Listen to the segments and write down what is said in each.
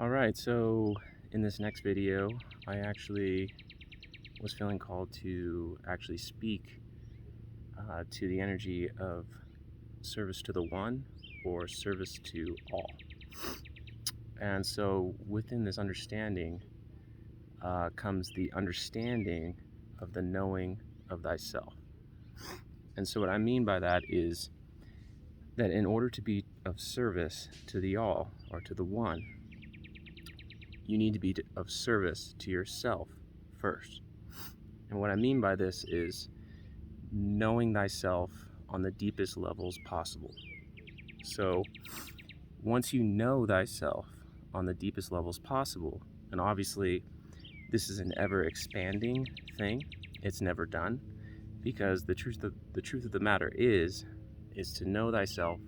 Alright, so in this next video, I actually was feeling called to actually speak to the energy of service to the one or service to all. And so within this understanding comes the understanding of the knowing of thyself. And so what I mean by that is that in order to be of service to the all or to the one, you need to be of service to yourself first. And what I mean by this is knowing thyself on the deepest levels possible. So once you know thyself on the deepest levels possible, and obviously this is an ever expanding thing, it's never done, because the truth of the matter is to know thyself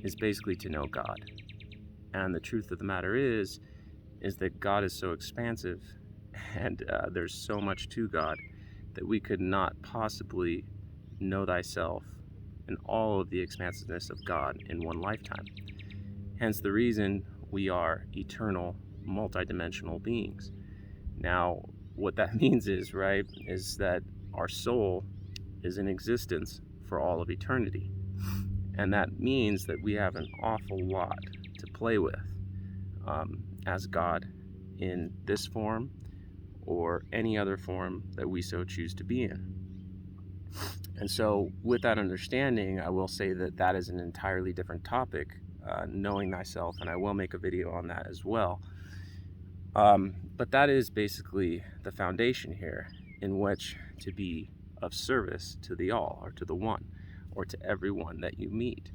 is basically to know God. And the truth of the matter is that God is so expansive and there's so much to God that we could not possibly know thyself and all of the expansiveness of God in one lifetime. Hence the reason we are eternal, multidimensional beings. Now, what that means is that our soul is in existence for all of eternity. And that means that we have an awful lot to play with as God in this form or any other form that we so choose to be in. And so with that understanding, I will say that that is an entirely different topic, knowing thyself, and I will make a video on that as well. But that is basically the foundation here in which to be of service to the all or to the one or to everyone that you meet.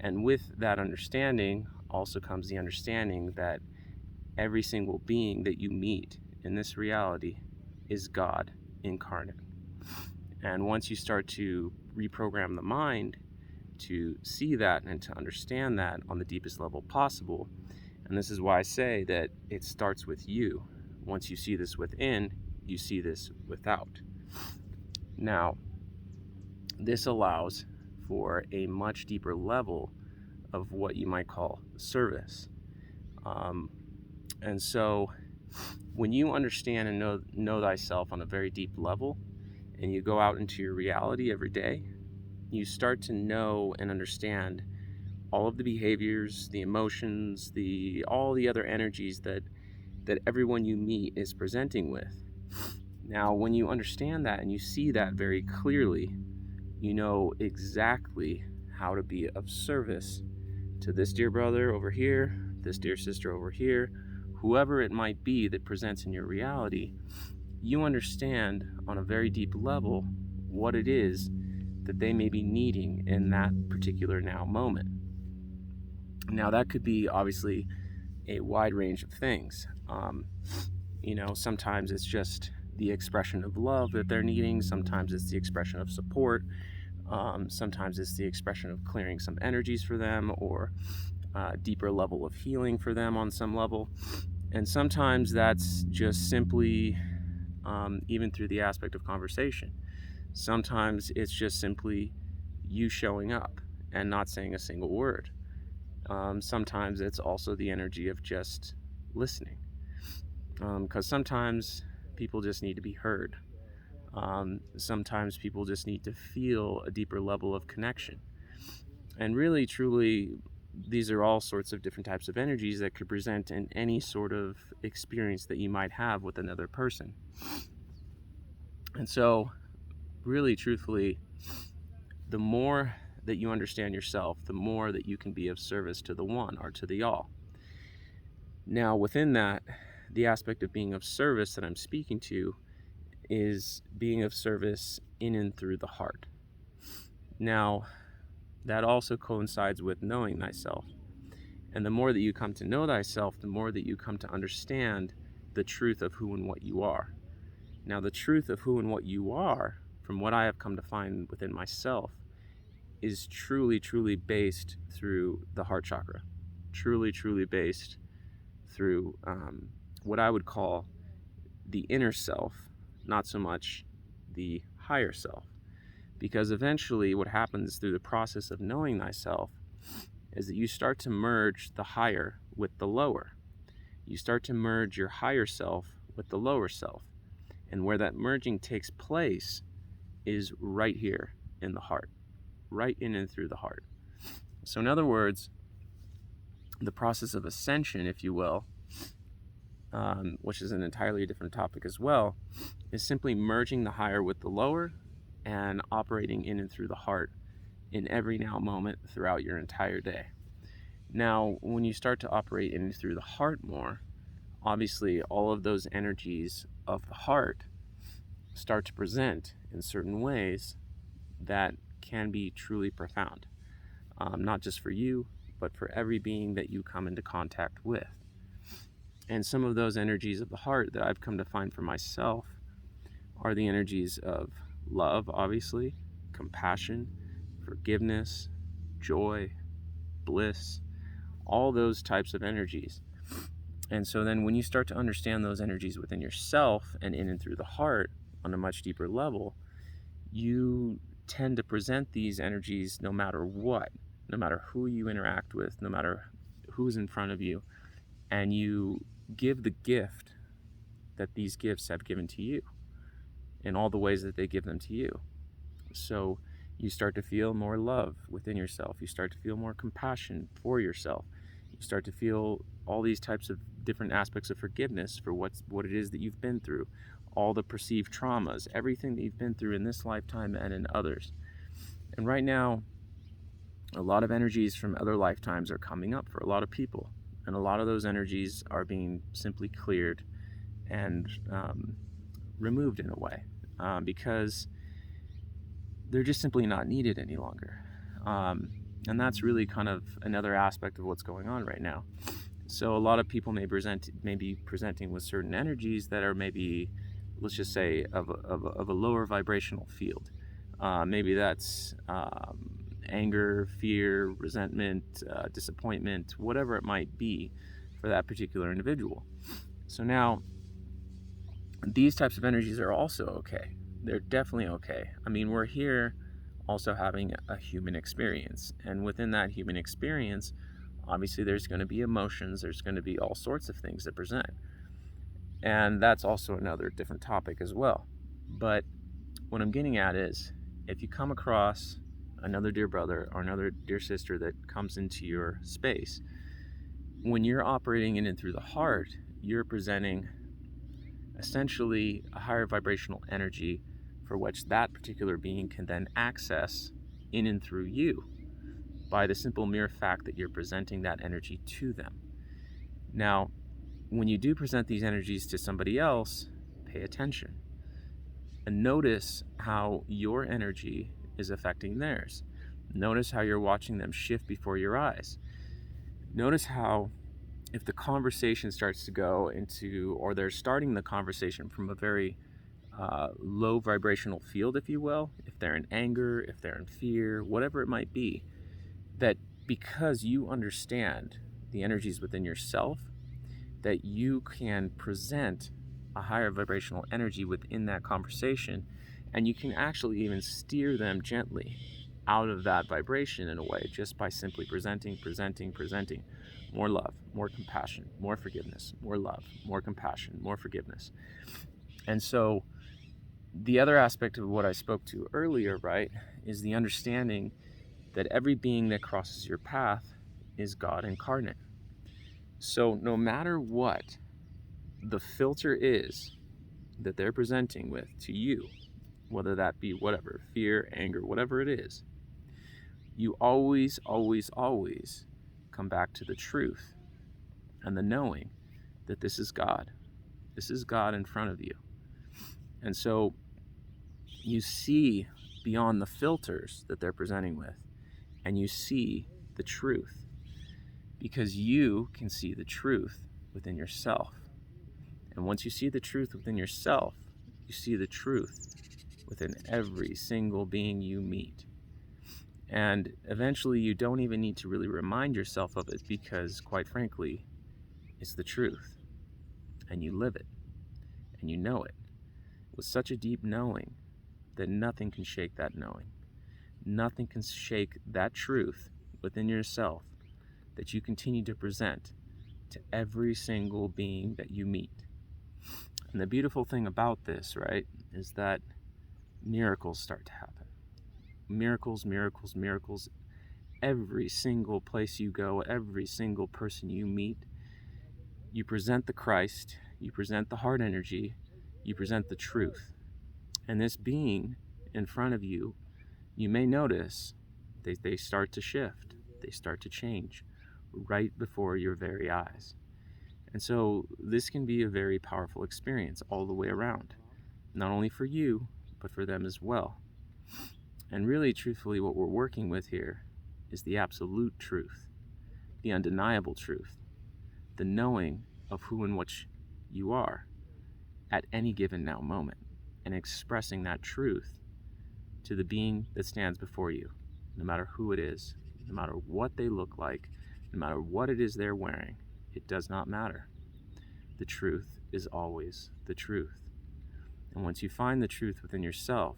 And with that understanding also comes the understanding that every single being that you meet in this reality is God incarnate. And once you start to reprogram the mind to see that and to understand that on the deepest level possible, and this is why I say that it starts with you. Once you see this within, you see this without. Now, this allows for a much deeper level of what you might call service. And so when you understand and know thyself on a very deep level, and you go out into your reality every day, you start to know and understand all of the behaviors, the emotions, all the other energies that everyone you meet is presenting with. Now, when you understand that and you see that very clearly, you know exactly how to be of service to this dear brother over here, this dear sister over here, whoever it might be that presents in your reality. You understand on a very deep level what it is that they may be needing in that particular now moment. Now, that could be obviously a wide range of things. Sometimes it's just the expression of love that they're needing. Sometimes it's the expression of support. Sometimes it's the expression of clearing some energies for them or a deeper level of healing for them on some level. And sometimes that's just simply even through the aspect of conversation. Sometimes it's just simply you showing up and not saying a single word. Sometimes it's also the energy of just listening. Because sometimes people just need to be heard. Sometimes people just need to feel a deeper level of connection. And really, truly, these are all sorts of different types of energies that could present in any sort of experience that you might have with another person. And so, really, truthfully, the more that you understand yourself, the more that you can be of service to the one or to the all. Now, within that, the aspect of being of service that I'm speaking to is being of service in and through the heart. Now, that also coincides with knowing thyself. And the more that you come to know thyself, the more that you come to understand the truth of who and what you are. Now, the truth of who and what you are, from what I have come to find within myself, is truly, truly based through the heart chakra. Truly, truly based through what I would call the inner self, not so much the higher self. Because eventually what happens through the process of knowing thyself is that you start to merge the higher with the lower. you start to merge your higher self with the lower self. And where that merging takes place is right here in the heart, right in and through the heart. So in other words, the process of ascension, if you will, which is an entirely different topic as well, is simply merging the higher with the lower and operating in and through the heart in every now moment throughout your entire day. Now, when you start to operate in and through the heart more, obviously all of those energies of the heart start to present in certain ways that can be truly profound, not just for you, but for every being that you come into contact with. And some of those energies of the heart that I've come to find for myself are the energies of love, obviously, compassion, forgiveness, joy, bliss, all those types of energies. And so then when you start to understand those energies within yourself and in and through the heart on a much deeper level, you tend to present these energies no matter what, no matter who you interact with, no matter who's in front of you, and you give the gift that these gifts have given to you in all the ways that they give them to you. So you start to feel more love within yourself. You start to feel more compassion for yourself. You start to feel all these types of different aspects of forgiveness for what it is that you've been through, all the perceived traumas, everything that you've been through in this lifetime and in others. And right now, a lot of energies from other lifetimes are coming up for a lot of people. And a lot of those energies are being simply cleared and removed in a way because they're just simply not needed any longer. And that's really kind of another aspect of what's going on right now. So a lot of people may be presenting with certain energies that are maybe, let's just say, of a lower vibrational field. Maybe that's anger, fear, resentment, disappointment, whatever it might be for that particular individual. So now, these types of energies are also okay. They're definitely okay. I mean, we're here also having a human experience. And within that human experience, obviously there's going to be emotions, there's going to be all sorts of things that present. And that's also another different topic as well. But what I'm getting at is, if you come across another dear brother or another dear sister that comes into your space, when you're operating in and through the heart, you're presenting essentially a higher vibrational energy for which that particular being can then access in and through you by the simple mere fact that you're presenting that energy to them. Now, when you do present these energies to somebody else, pay attention and notice how your energy is affecting theirs. Notice how you're watching them shift before your eyes. Notice how, if the conversation starts to go into, or they're starting the conversation from a very low vibrational field, if you will, if they're in anger, if they're in fear, whatever it might be, that because you understand the energies within yourself, that you can present a higher vibrational energy within that conversation, and you can actually even steer them gently out of that vibration in a way, just by simply presenting more love, more compassion, more forgiveness, more love, more compassion, more forgiveness. And so the other aspect of what I spoke to earlier, right, is the understanding that every being that crosses your path is God incarnate. So no matter what the filter is that they're presenting with to you, whether that be whatever, fear, anger, whatever it is, you always, always, always come back to the truth and the knowing that this is God. This is God in front of you. And so you see beyond the filters that they're presenting with, and you see the truth, because you can see the truth within yourself. And once you see the truth within yourself, you see the truth within every single being you meet. And eventually you don't even need to really remind yourself of it, because quite frankly, it's the truth. And you live it. And you know it with such a deep knowing that nothing can shake that knowing. Nothing can shake that truth within yourself that you continue to present to every single being that you meet. And the beautiful thing about this, right, is that miracles start to happen. Miracles, miracles, miracles. Every single place you go, every single person you meet, you present the Christ, you present the heart energy, you present the truth. And this being in front of you, you may notice they start to shift, they start to change right before your very eyes. And so this can be a very powerful experience all the way around, not only for you, but for them as well. And really, truthfully, what we're working with here is the absolute truth, the undeniable truth, the knowing of who and what you are at any given now moment, and expressing that truth to the being that stands before you, no matter who it is, no matter what they look like, no matter what it is they're wearing. It does not matter. The truth is always the truth. And once you find the truth within yourself,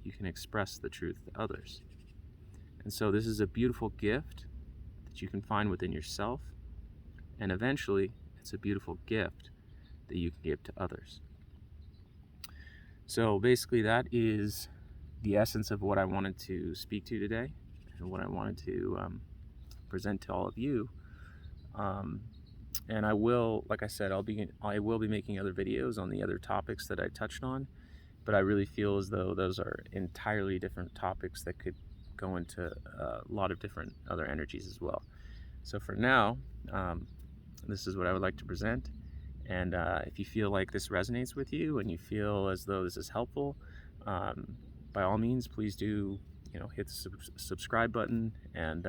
you can express the truth to others. And so this is a beautiful gift that you can find within yourself, and eventually it's a beautiful gift that you can give to others. So basically that is the essence of what I wanted to speak to today, and what I wanted to present to all of you. And I will, like I said, I will be making other videos on the other topics that I touched on, but I really feel as though those are entirely different topics that could go into a lot of different other energies as well. So for now, this is what I would like to present. And if you feel like this resonates with you and you feel as though this is helpful, by all means, please do, hit the subscribe button. And,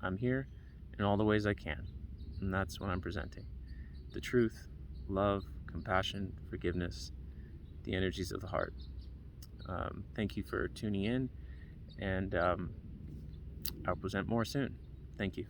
I'm here in all the ways I can. And that's what I'm presenting. The truth, love, compassion, forgiveness, the energies of the heart. Thank you for tuning in, and I'll present more soon. Thank you.